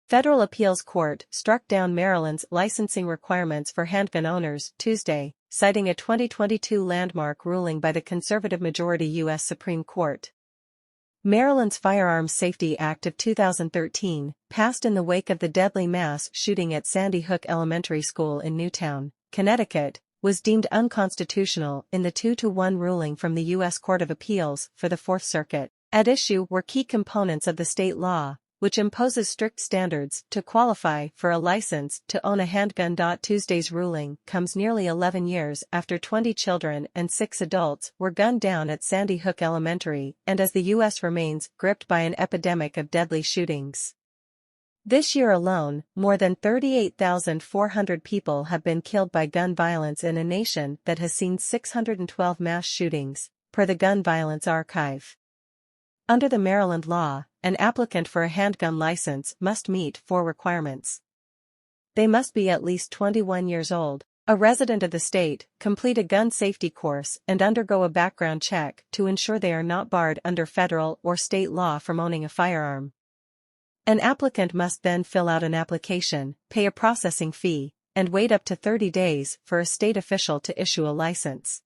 Federal appeals court struck down Maryland's licensing requirements for handgun owners Tuesday, citing a 2022 landmark ruling by the conservative-majority U.S. Supreme Court. Maryland's Firearms Safety Act of 2013, passed in the wake of the deadly mass shooting at Sandy Hook Elementary School in Newtown, Connecticut, was deemed unconstitutional in the 2-1 ruling from the U.S. Court of Appeals for the Fourth Circuit. At issue were key components of the state law, which imposes strict standards to qualify for a license to own a handgun. Tuesday's ruling comes nearly 11 years after 20 children and 6 adults were gunned down at Sandy Hook Elementary and as the U.S. remains gripped by an epidemic of deadly shootings. This year alone, more than 38,400 people have been killed by gun violence in a nation that has seen 612 mass shootings, per the Gun Violence Archive. Under the Maryland law, an applicant for a handgun license must meet 4 requirements. They must be at least 21 years old, a resident of the state, complete a gun safety course and undergo a background check to ensure they are not barred under federal or state law from owning a firearm. An applicant must then fill out an application, pay a processing fee, and wait up to 30 days for a state official to issue a license.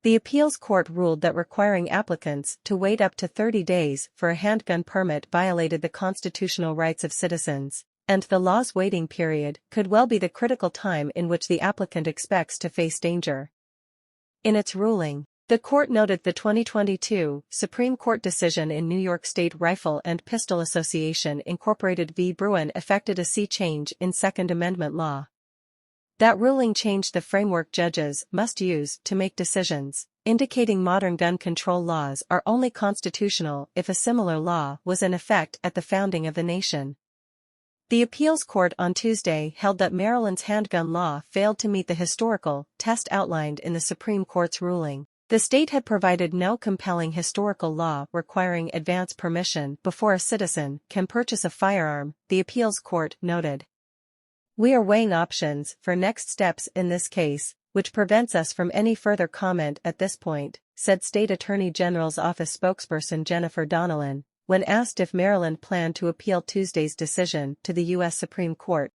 The appeals court ruled that requiring applicants to wait up to 30 days for a handgun permit violated the constitutional rights of citizens, and the law's waiting period could well be the critical time in which the applicant expects to face danger. In its ruling, the court noted the 2022 Supreme Court decision in New York State Rifle and Pistol Association Incorporated v. Bruen effected a sea change in Second Amendment law. That ruling changed the framework judges must use to make decisions, indicating modern gun control laws are only constitutional if a similar law was in effect at the founding of the nation. The appeals court on Tuesday held that Maryland's handgun law failed to meet the historical test outlined in the Supreme Court's ruling. The state had provided no compelling historical law requiring advance permission before a citizen can purchase a firearm, the appeals court noted. We are weighing options for next steps in this case, which prevents us from any further comment at this point, said State Attorney General's office spokesperson Jennifer Donnellan, when asked if Maryland planned to appeal Tuesday's decision to the U.S. Supreme Court.